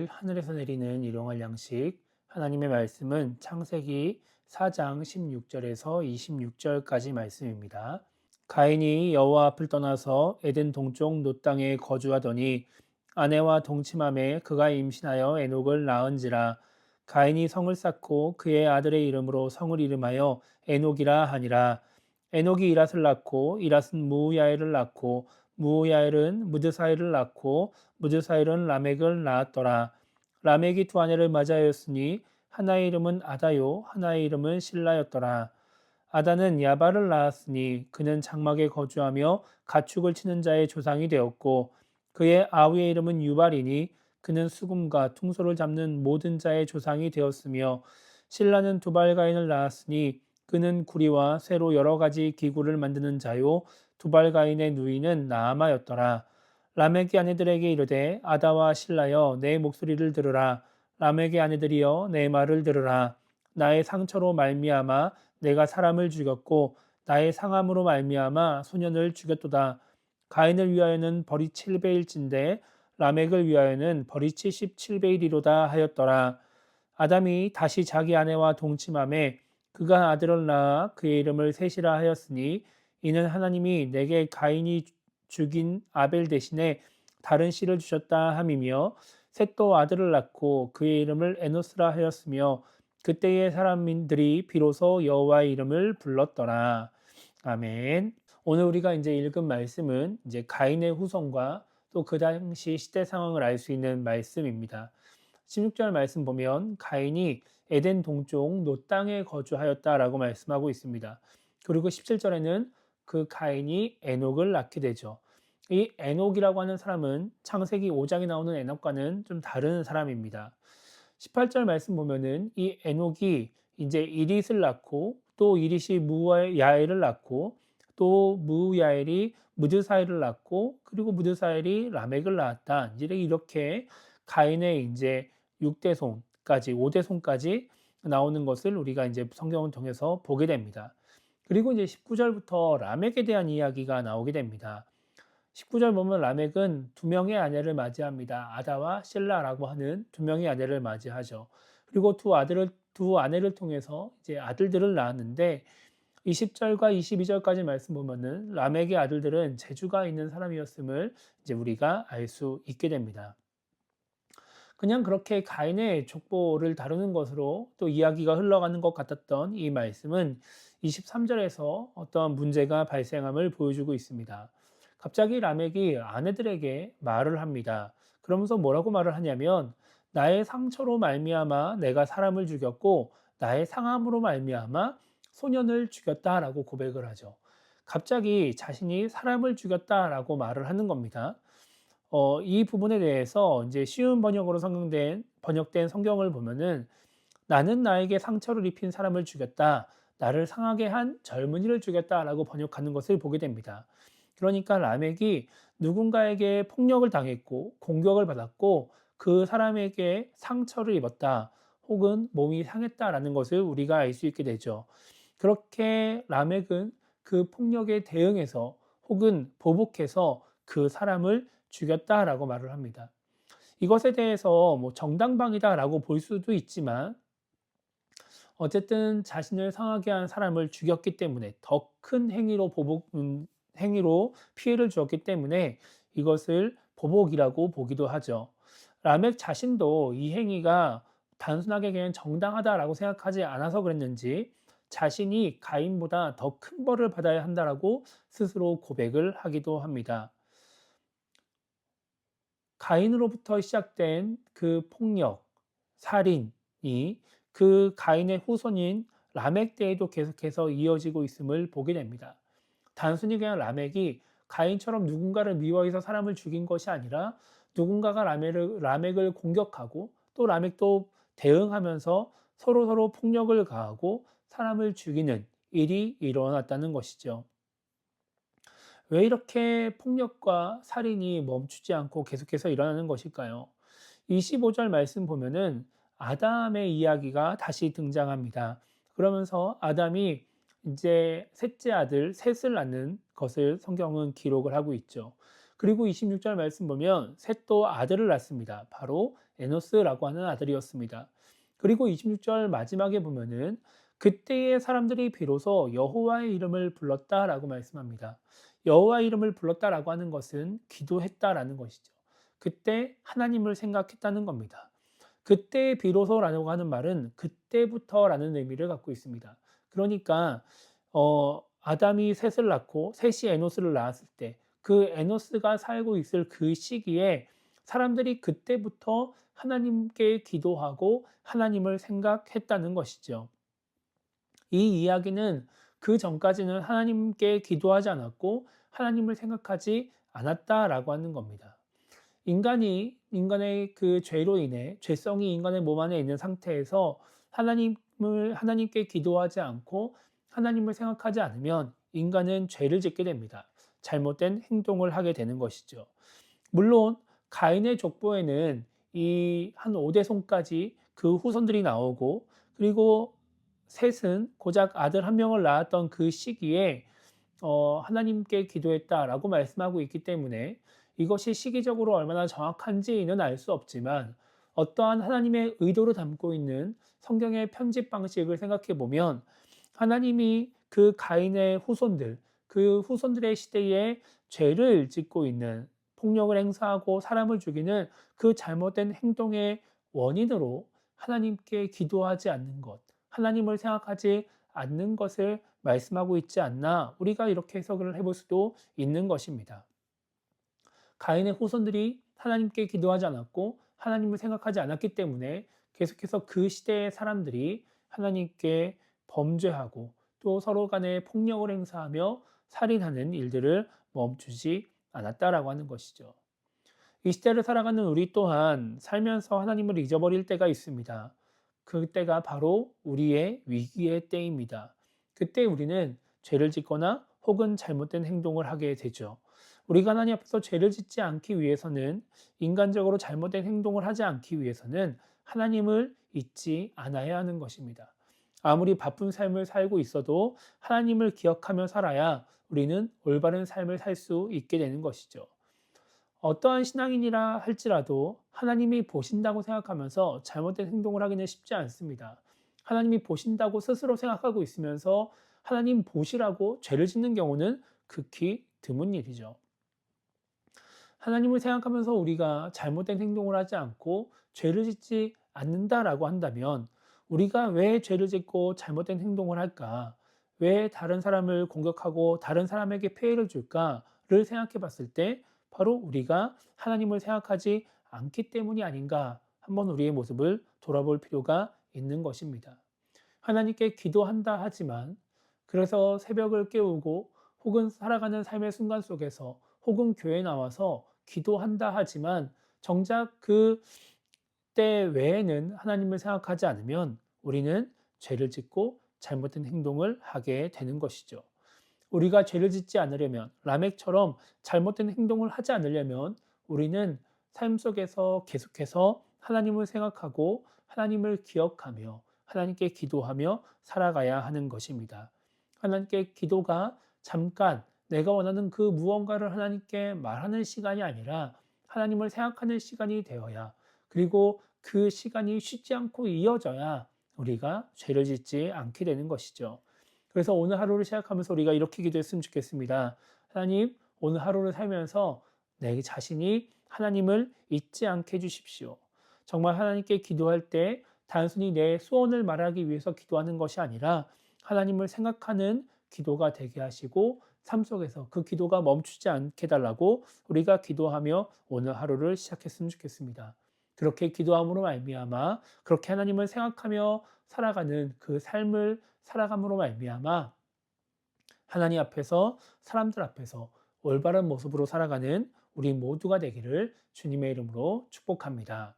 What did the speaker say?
매일 하늘에서 내리는 일용할 양식 하나님의 말씀은 창세기 4장 16절에서 26절까지 말씀입니다. 가인이 여호와 앞을 떠나서 에덴 동쪽 노 땅에 거주하더니 아내와 동침함에 그가 임신하여 에녹을 낳은지라. 가인이 성을 쌓고 그의 아들의 이름으로 성을 이름하여 에녹이라 하니라. 에녹이 이랏을 낳고 이랏은 무우야엘을 낳고 무우야엘은 무드사일을 낳고 무드사일은 라멕을 낳았더라. 라멕이 두 아내를 맞이하였으니 하나의 이름은 아다요 하나의 이름은 실라였더라. 아다는 야발을 낳았으니 그는 장막에 거주하며 가축을 치는 자의 조상이 되었고 그의 아우의 이름은 유발이니 그는 수금과 퉁소를 잡는 모든 자의 조상이 되었으며 실라는 두발가인을 낳았으니 그는 구리와 쇠로 여러 가지 기구를 만드는 자요 두발가인의 누이는 나아마였더라. 라멕의 아내들에게 이르되 아다와 실라여 내 목소리를 들으라. 라멕의 아내들이여 내 말을 들으라. 나의 상처로 말미암아 내가 사람을 죽였고 나의 상함으로 말미암아 소년을 죽였도다. 가인을 위하여는 벌이 7배일진데 라멕을 위하여는 벌이 77배이리로다 하였더라. 아담이 다시 자기 아내와 동침함에 그가 아들을 낳아 그의 이름을 셋이라 하였으니 이는 하나님이 내게 가인이 죽인 아벨 대신에 다른 씨를 주셨다 함이며 셋도 아들을 낳고 그의 이름을 에노스라 하였으며 그때의 사람들이 비로소 여호와의 이름을 불렀더라. 아멘. 오늘 우리가 이제 읽은 말씀은 이제 가인의 후손과 또 그 당시 시대 상황을 알 수 있는 말씀입니다. 16절 말씀 보면 가인이 에덴 동쪽 노 땅에 거주하였다라고 말씀하고 있습니다. 그리고 17절에는 그 가인이 에녹을 낳게 되죠. 이 에녹이라고 하는 사람은 창세기 5장에 나오는 에녹과는 좀 다른 사람입니다. 18절 말씀 보면은 이 에녹이 이제 이릿을 낳고 또 이릿이 무야엘을 낳고 또 무야엘이 무드사엘을 낳고 그리고 무드사엘이 라멕을 낳았다. 이제 이렇게 가인의 이제 6대손까지 5대손까지 나오는 것을 우리가 이제 성경을 통해서 보게 됩니다. 그리고 이제 19절부터 라멕에 대한 이야기가 나오게 됩니다. 19절 보면 라멕은 두 명의 아내를 맞이합니다. 아다와 실라라고 하는 두 명의 아내를 맞이하죠. 그리고 두 아내를 통해서 이제 아들들을 낳았는데 20절과 22절까지 말씀 보면은 라멕의 아들들은 재주가 있는 사람이었음을 이제 우리가 알 수 있게 됩니다. 그냥 그렇게 가인의 족보를 다루는 것으로 또 이야기가 흘러가는 것 같았던 이 말씀은 23절에서 어떤 문제가 발생함을 보여주고 있습니다. 갑자기 라멕이 아내들에게 말을 합니다. 그러면서 뭐라고 말을 하냐면 나의 상처로 말미암아 내가 사람을 죽였고 나의 상함으로 말미암아 소년을 죽였다라고 고백을 하죠. 갑자기 자신이 사람을 죽였다라고 말을 하는 겁니다. 이 부분에 대해서 이제 쉬운 번역으로 번역된 성경을 보면은 나는 나에게 상처를 입힌 사람을 죽였다. 나를 상하게 한 젊은이를 죽였다라고 번역하는 것을 보게 됩니다. 그러니까 라멕이 누군가에게 폭력을 당했고 공격을 받았고 그 사람에게 상처를 입었다. 혹은 몸이 상했다라는 것을 우리가 알 수 있게 되죠. 그렇게 라멕은 그 폭력에 대응해서 혹은 보복해서 그 사람을 죽였다라고 말을 합니다. 이것에 대해서 뭐 정당방위다라고 볼 수도 있지만 어쨌든 자신을 상하게 한 사람을 죽였기 때문에 더 큰 행위로 피해를 주었기 때문에 이것을 보복이라고 보기도 하죠. 라멕 자신도 이 행위가 단순하게 그냥 정당하다라고 생각하지 않아서 그랬는지 자신이 가인보다 더 큰 벌을 받아야 한다라고 스스로 고백을 하기도 합니다. 가인으로부터 시작된 그 폭력, 살인이 그 가인의 후손인 라멕 때에도 계속해서 이어지고 있음을 보게 됩니다. 단순히 그냥 라멕이 가인처럼 누군가를 미워해서 사람을 죽인 것이 아니라 누군가가 라멕을 공격하고 또 라멕도 대응하면서 서로 폭력을 가하고 사람을 죽이는 일이 일어났다는 것이죠. 왜 이렇게 폭력과 살인이 멈추지 않고 계속해서 일어나는 것일까요? 25절 말씀 보면은 아담의 이야기가 다시 등장합니다. 그러면서 아담이 이제 셋째 아들 셋을 낳는 것을 성경은 기록을 하고 있죠. 그리고 26절 말씀 보면 셋도 아들을 낳습니다. 바로 에노스라고 하는 아들이었습니다. 그리고 26절 마지막에 보면은 그때의 사람들이 비로소 여호와의 이름을 불렀다라고 말씀합니다. 여호와의 이름을 불렀다라고 하는 것은 기도했다라는 것이죠. 그때 하나님을 생각했다는 겁니다. 그때 비로소라고 하는 말은 그때부터라는 의미를 갖고 있습니다. 그러니까 아담이 셋을 낳고 셋이 에노스를 낳았을 때 그 에노스가 살고 있을 그 시기에 사람들이 그때부터 하나님께 기도하고 하나님을 생각했다는 것이죠. 이 이야기는 그 전까지는 하나님께 기도하지 않았고 하나님을 생각하지 않았다라고 하는 겁니다. 인간의 그 죄로 인해 죄성이 인간의 몸 안에 있는 상태에서 하나님께 기도하지 않고 하나님을 생각하지 않으면 인간은 죄를 짓게 됩니다. 잘못된 행동을 하게 되는 것이죠. 물론 가인의 족보에는 이 한 5대손까지 그 후손들이 나오고 그리고 셋은 고작 아들 한 명을 낳았던 그 시기에 하나님께 기도했다라고 말씀하고 있기 때문에 이것이 시기적으로 얼마나 정확한지는 알 수 없지만 어떠한 하나님의 의도를 담고 있는 성경의 편집 방식을 생각해 보면 하나님이 그 가인의 후손들, 그 후손들의 시대에 죄를 짓고 있는 폭력을 행사하고 사람을 죽이는 그 잘못된 행동의 원인으로 하나님께 기도하지 않는 것, 하나님을 생각하지 않는 것을 말씀하고 있지 않나 우리가 이렇게 해석을 해볼 수도 있는 것입니다. 가인의 후손들이 하나님께 기도하지 않았고 하나님을 생각하지 않았기 때문에 계속해서 그 시대의 사람들이 하나님께 범죄하고 또 서로 간에 폭력을 행사하며 살인하는 일들을 멈추지 않았다라고 하는 것이죠. 이 시대를 살아가는 우리 또한 살면서 하나님을 잊어버릴 때가 있습니다. 그때가 바로 우리의 위기의 때입니다. 그때 우리는 죄를 짓거나 혹은 잘못된 행동을 하게 되죠. 우리가 하나님 앞에서 죄를 짓지 않기 위해서는 인간적으로 잘못된 행동을 하지 않기 위해서는 하나님을 잊지 않아야 하는 것입니다. 아무리 바쁜 삶을 살고 있어도 하나님을 기억하며 살아야 우리는 올바른 삶을 살 수 있게 되는 것이죠. 어떠한 신앙인이라 할지라도 하나님이 보신다고 생각하면서 잘못된 행동을 하기는 쉽지 않습니다. 하나님이 보신다고 스스로 생각하고 있으면서 하나님 보시라고 죄를 짓는 경우는 극히 드문 일이죠. 하나님을 생각하면서 우리가 잘못된 행동을 하지 않고 죄를 짓지 않는다라고 한다면 우리가 왜 죄를 짓고 잘못된 행동을 할까? 왜 다른 사람을 공격하고 다른 사람에게 피해를 줄까를 생각해 봤을 때 바로 우리가 하나님을 생각하지 않기 때문이 아닌가 한번 우리의 모습을 돌아볼 필요가 있는 것입니다. 하나님께 기도한다 하지만 그래서 새벽을 깨우고 혹은 살아가는 삶의 순간 속에서 혹은 교회에 나와서 기도한다 하지만 정작 그 때 외에는 하나님을 생각하지 않으면 우리는 죄를 짓고 잘못된 행동을 하게 되는 것이죠. 우리가 죄를 짓지 않으려면 라멕처럼 잘못된 행동을 하지 않으려면 우리는 삶 속에서 계속해서 하나님을 생각하고 하나님을 기억하며 하나님께 기도하며 살아가야 하는 것입니다. 하나님께 기도가 잠깐 내가 원하는 그 무언가를 하나님께 말하는 시간이 아니라 하나님을 생각하는 시간이 되어야 그리고 그 시간이 쉬지 않고 이어져야 우리가 죄를 짓지 않게 되는 것이죠. 그래서 오늘 하루를 시작하면서 우리가 이렇게 기도했으면 좋겠습니다. 하나님, 오늘 하루를 살면서 내 자신이 하나님을 잊지 않게 해주십시오. 정말 하나님께 기도할 때 단순히 내 소원을 말하기 위해서 기도하는 것이 아니라 하나님을 생각하는 기도가 되게 하시고 삶 속에서 그 기도가 멈추지 않게 달라고 우리가 기도하며 오늘 하루를 시작했으면 좋겠습니다. 그렇게 기도함으로 말미암아 그렇게 하나님을 생각하며 살아가는 그 삶을 살아감으로 말미암아 하나님 앞에서 사람들 앞에서 올바른 모습으로 살아가는 우리 모두가 되기를 주님의 이름으로 축복합니다.